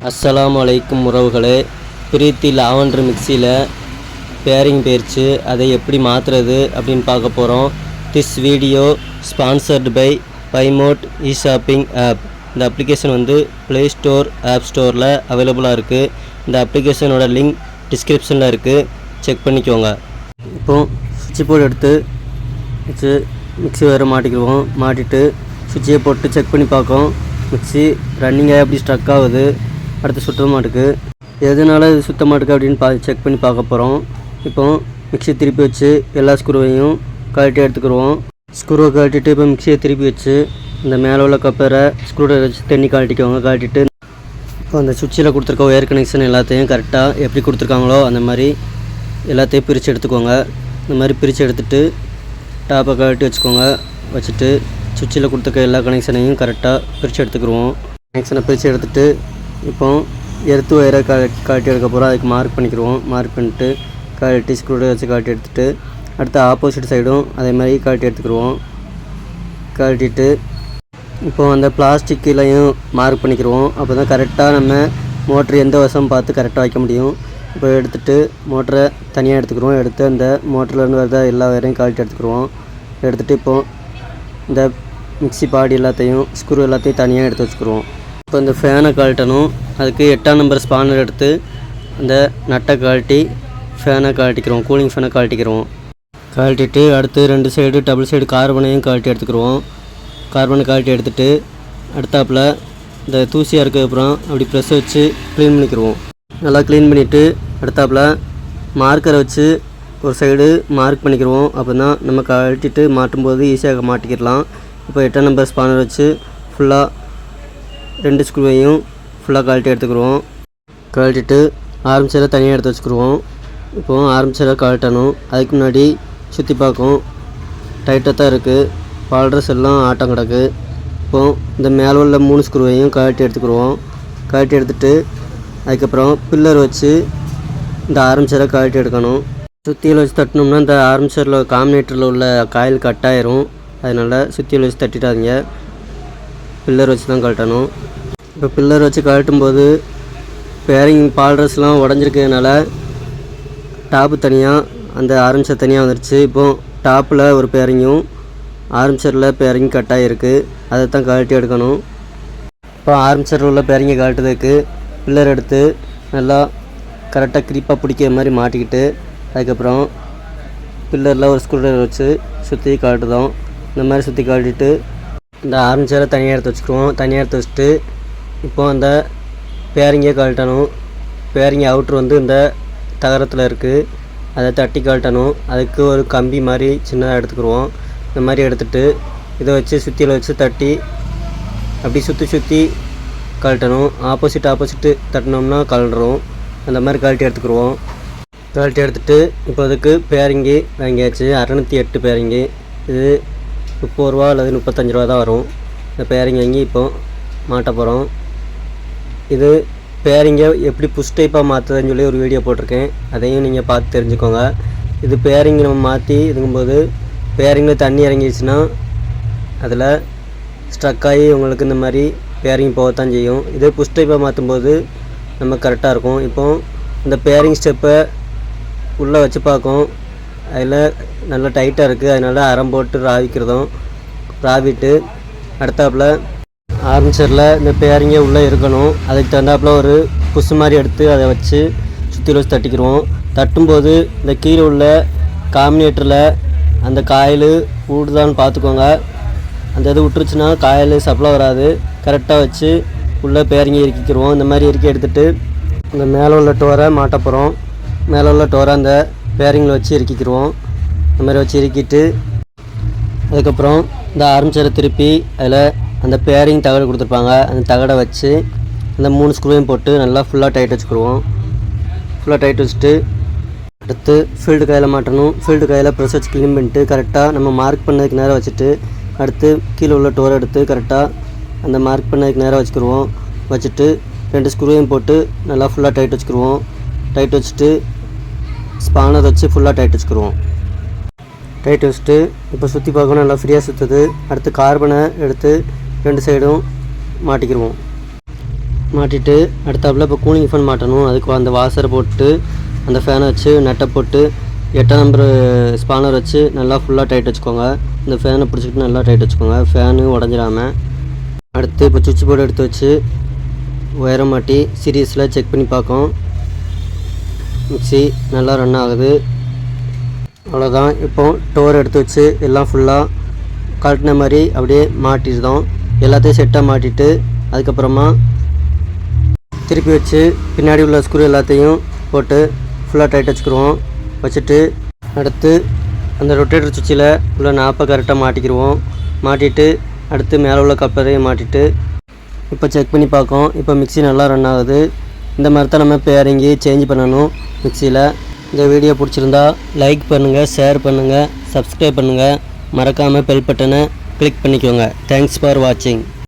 அஸ்ஸலாமு அலைக்கும் உறவுகளே, பிரீத்தி லாவெண்டர் மிக்சியில் பேரிங் போயிடுச்சு. அதை எப்படி மாற்றுறது அப்படின்னு பார்க்க போகிறோம். திஸ் வீடியோ ஸ்பான்சர்டு பை பைமோட் இ-ஷாப்பிங் ஆப். இந்த அப்ளிகேஷன் வந்து ப்ளே ஸ்டோர், ஆப் ஸ்டோரில் அவைலபிளாக இருக்குது. இந்த அப்ளிகேஷனோட லிங்க் டிஸ்கிரிப்ஷனில் இருக்குது, செக் பண்ணிக்கோங்க. இப்போது சுவிட்ச் போர்டு எடுத்து வச்சு மிக்சி வேறு மாட்டிக்கிடுவோம். மாட்டிட்டு சுவிட்சை போட்டு செக் பண்ணி பார்ப்போம். மிக்சி ரன்னிங்காக எப்படி ஸ்ட்ரக் ஆகுது, அடுத்து சுத்த மாட்டுக்கு, எதனால இது சுத்த மாட்டுக்கு அப்படின்னு செக் பண்ணி பார்க்க போகிறோம். இப்போ மிக்சியை திருப்பி வச்சு எல்லா ஸ்க்ரூவையும் கழட்டி எடுத்துக்கிடுவோம். ஸ்க்ரூவை கழட்டிட்டு இப்போ மிக்சியை திருப்பி வச்சு இந்த மேலே உள்ள கப்பரை ஸ்க்ரூவை வச்சு தண்ணி கழட்டிக்கோங்க. கழட்டிட்டு இப்போ அந்த சுவிட்சில் கொடுத்துருக்க ஒயர் கனெக்ஷன் எல்லாத்தையும் கரெக்டாக எப்படி கொடுத்துருக்காங்களோ அந்த மாதிரி எல்லாத்தையும் பிரித்து எடுத்துக்கோங்க. இந்த மாதிரி பிரித்து எடுத்துகிட்டு டாப்பை கழட்டி வச்சுக்கோங்க. வச்சுட்டு சுவிட்சில் கொடுத்துருக்க எல்லா கனெக்ஷனையும் கரெக்டாக பிரித்து எடுத்துக்கிடுவோம். கனெக்ஷனை பிரித்து எடுத்துகிட்டு இப்போ எர்த்து ஒயரை கழட்டி எடுக்க போகிறோம். அதுக்கு மார்க் பண்ணிக்கிடுவோம். மார்க் பண்ணிட்டு கழட்டி ஸ்க்ரூவை வச்சு கழட்டி எடுத்துகிட்டு அடுத்து ஆப்போசிட் சைடும் அதே மாதிரி கழட்டி எடுத்துக்கிடுவோம். கழட்டிட்டு இப்போ அந்த பிளாஸ்டிக்லையும் மார்க் பண்ணிக்கிடுவோம். அப்போ தான் கரெக்டாக நம்ம மோட்ரு எந்த வசம் பார்த்து கரெக்டாக வைக்க முடியும். இப்போ எடுத்துகிட்டு மோட்டரை தனியாக எடுத்துக்கிடுவோம். எடுத்து அந்த மோட்டர்லேருந்து வரத எல்லா வயரையும் கழட்டி எடுத்துக்கிடுவோம். எடுத்துகிட்டு இப்போது இந்த மிக்சி பாடி எல்லாத்தையும் ஸ்க்ரூ எல்லாத்தையும் தனியாக எடுத்து வச்சுக்கிடுவோம். இப்போ இந்த ஃபேனை கழட்டணும். அதுக்கு 8ஆம் நம்பர் ஸ்பானர் எடுத்து அந்த நட்டை கழட்டி ஃபேனை கழட்டிக்கிறோம். கூலிங் ஃபேனை கழட்டிக்கிறோம். கழட்டிட்டு அடுத்து 2 சைடு டபுள் சைடு கார்பனையும் கழட்டி எடுத்துக்கிடுவோம். கார்பனை கழட்டி எடுத்துகிட்டு அடுத்தாப்பில் இந்த தூசியாக இருக்கிறதுக்கப்புறம் அப்படி ப்ரெஸ் வச்சு க்ளீன் பண்ணிக்கிடுவோம். நல்லா க்ளீன் பண்ணிவிட்டு அடுத்தாப்பில் மார்க்கரை வச்சு ஒரு சைடு மார்க் பண்ணிக்கிடுவோம். அப்போ தான் நம்ம கழட்டிட்டு மாட்டும்போது ஈஸியாக மாட்டிக்கிடலாம். இப்போ 8ஆம் நம்பர் ஸ்பானர் வச்சு ஃபுல்லாக 2 ஸ்க்ரூவையும் ஃபுல்லாக கழட்டி எடுத்துக்கிடுவோம். கழட்டிட்டு ஆர்மச்சரை தனியாக எடுத்து வச்சுக்கிடுவோம். இப்போது ஆர்மச்சரை கழட்டணும். அதுக்கு முன்னாடி சுற்றி பார்க்கும் டைட்டாக தான் இருக்குது. பால்ட்ரஸ் எல்லாம் ஆட்டம் கிடக்கு. இப்போது இந்த மேலே உள்ள 3 ஸ்க்ரூவையும் கழட்டி எடுத்துக்கிடுவோம். கழட்டி எடுத்துகிட்டு அதுக்கப்புறம் பில்லர் வச்சு இந்த ஆர்மச்சரை கழட்டி எடுக்கணும். சுத்தியில் வச்சு தட்டினோம்னா இந்த ஆர்மச்சரில் காம்பினேட்டரில் உள்ள காயில் கட் ஆயிரும். அதனால் சுத்தியில் வச்சு தட்டிடாதீங்க, பில்லர் வச்சு தான் கழட்டணும். இப்போ பில்லர் வச்சு கழட்டும்போது பேரிங் பால்ட்ரஸ்லாம் உடஞ்சிருக்கிறதுனால டாப்பு தனியாக அந்த ஆர்மச்சர் தனியாக வந்துடுச்சு. இப்போது டாப்பில் ஒரு பேரிங்கும் ஆர்மச்சரில் பேரிங் கட் ஆகிருக்கு. அதை தான் கழட்டி எடுக்கணும். இப்போ ஆர்மச்சரில் உள்ள பேரிங்கை கழட்டுறதுக்கு பில்லர் எடுத்து நல்லா கரெக்டாக கிரிப்பாக பிடிக்கிற மாதிரி மாட்டிக்கிட்டு அதுக்கப்புறம் பில்லரில் ஒரு ஸ்க்ரூ ட்ரைவர் வச்சு சுற்றி கழட்டுதோம். இந்த மாதிரி சுற்றி கழட்டிட்டு இந்த ஆர்மச்சரை தனியாக எடுத்து வச்சுக்குவோம். தனியாக எடுத்து வச்சுட்டு இப்போ அந்த பேரிங்கை கழட்டணும். பேரிங் அவுட்ரு வந்து இந்த தகரத்தில் இருக்குது, அதை தட்டி கழட்டணும். அதுக்கு ஒரு கம்பி மாதிரி சின்னதாக எடுத்துக்கிடுவோம். இந்த மாதிரி எடுத்துகிட்டு இதை வச்சு சுற்றியில் வச்சு தட்டி அப்படி சுற்றி கழட்டணும். ஆப்போசிட்டு தட்டினோம்னா கழட்டுறோம். அந்த மாதிரி கழட்டி எடுத்துக்கிடுவோம். கழட்டி எடுத்துகிட்டு இப்போ அதுக்கு பேரிங்கி வாங்கியாச்சு. 608 பேரிங்கி. இது 30 ரூபா அல்லது 35 ரூபா தான் வரும். இந்த பேரிங் வாங்கி இப்போ மாட்ட போகிறோம். இது பேரிங்கை எப்படி புஷ் டைப்பாக மாற்றுறதுன்னு சொல்லி ஒரு வீடியோ போட்டிருக்கேன், அதையும் நீங்கள் பார்த்து தெரிஞ்சுக்கோங்க. இது பேரிங் நம்ம மாற்றி இதுங்கும்போது பேரிங்கில் தண்ணி இறங்கிடுச்சுன்னா அதில் ஸ்ட்ரக் ஆகி உங்களுக்கு இந்த மாதிரி பேரிங் போகத்தான் செய்யும். இதே புஷ் டைப்பாக மாற்றும்போது நம்ம கரெக்டாக இருக்கும். இப்போது இந்த பேரிங் ஸ்டெப்பை உள்ளே வச்சு பார்க்கும். அதில் நல்லா டைட்டாக இருக்குது. அதனால் அரம் போட்டு ராவிட்டு அடுத்தாப்பில் ஆர்மச்சரில் இந்த பேரிங்கே உள்ளே இருக்கணும். அதுக்கு தகுந்தாப்பில் ஒரு புஷ் மாதிரி எடுத்து அதை வச்சு சுற்றி வச்சு தட்டிக்கிடுவோம். தட்டும்போது இந்த கீழே உள்ள காம்பினேட்டரில் அந்த காயில் ஊடுதான்னு பார்த்துக்கோங்க. அந்த இது விட்டுருச்சுன்னா காயில் சப்ளை வராது. கரெக்டாக வச்சு உள்ளே பேரிங்கை இறுக்கிக்கிடுவோம். இந்த மாதிரி இறுக்கி எடுத்துகிட்டு இந்த மேலே உள்ள டோரை மாட்ட போகிறோம். மேலே உள்ள டோரை அந்த பேரிங்கில் வச்சு இறுக்கிக்கிடுவோம். இந்த மாதிரி வச்சு இறுக்கிட்டு அதுக்கப்புறம் இந்த ஆர்மச்சரை திருப்பி அதில் அந்த பேரிங் தகடு கொடுத்துருப்பாங்க, அந்த தகடை வச்சு அந்த 3 ஸ்க்ரூவையும் போட்டு நல்லா ஃபுல்லாக டைட் வச்சுக்கிடுவோம். ஃபுல்லாக டைட் வச்சுட்டு அடுத்து ஃபீல்டு காயில் மாட்டணும். ஃபீல்டு காயில் ப்ரெஸ் வச்சு க்ளீன் பண்ணிட்டு கரெக்டாக நம்ம மார்க் பண்ணதுக்கு நேரம் வச்சுட்டு அடுத்து கீழே உள்ள டோரை எடுத்து கரெக்டாக அந்த மார்க் பண்ணதுக்கு நேரம் வச்சுக்கிடுவோம். வச்சுட்டு 2 ஸ்க்ரூவையும் போட்டு நல்லா ஃபுல்லாக டைட் வச்சுக்கிடுவோம். டைட் வச்சுட்டு ஸ்பானர் வச்சு ஃபுல்லாக டைட் வச்சுக்கிடுவோம். டைட் வச்சுட்டு இப்போ சுற்றி பார்க்கணும், நல்லா ஃப்ரீயாக சுற்றுது. அடுத்து கார்பனை எடுத்து 2 சைடும் மாட்டிக்கிடுவோம். மாட்டிட்டு அடுத்தாப்புல இப்போ கூலிங் ஃபேன் மாட்டணும். அதுக்கு அந்த வாசரை போட்டு அந்த ஃபேனை வச்சு நட்டை போட்டு 8ஆம் நம்பர் ஸ்பானர் வச்சு நல்லா ஃபுல்லாக டைட் வச்சுக்கோங்க. இந்த ஃபேனை பிடிச்சிக்கிட்டு நல்லா டைட் வச்சுக்கோங்க, ஃபேனு உடஞ்சிடாமல். அடுத்து இப்போ சுவிட்ச் போர்டு எடுத்து வச்சு ஒயரை மாட்டி சீரியஸில் செக் பண்ணி பார்க்கும். மிக்ஸி நல்லா ரன் ஆகுது. அவ்வளோதான். இப்போ டோர் எடுத்து வச்சு எல்லாம் ஃபுல்லாக கழட்டின மாதிரி அப்படியே மாட்டிடுதோம். எல்லாத்தையும் செட்டாக மாட்டிட்டு அதுக்கப்புறமா திருப்பி வச்சு பின்னாடி உள்ள ஸ்க்ரூ எல்லாத்தையும் போட்டு ஃபுல்லாக டைட் வச்சுக்கிடுவோம். வச்சுட்டு அடுத்து அந்த ரொட்டேட்டர் சுவிட்சில் உள்ள நாப்பை கரெக்டாக மாட்டிக்கிடுவோம். மாட்டிட்டு அடுத்து மேலே உள்ள கப்பரையும் மாட்டிட்டு இப்போ செக் பண்ணி பார்க்கும். இப்போ மிக்ஸி நல்லா ரன் ஆகுது. இந்த மாதிரி தான் நம்ம பேரிங்கி சேஞ்ச் பண்ணணும் மிக்சியில். இந்த வீடியோ பிடிச்சிருந்தா லைக் பண்ணுங்கள், ஷேர் பண்ணுங்கள், சப்ஸ்கிரைப் பண்ணுங்கள். மறக்காமல் பெல் பட்டனை கிளிக் பண்ணிக்கோங்க. தேங்க்ஸ் ஃபார் வாட்சிங்.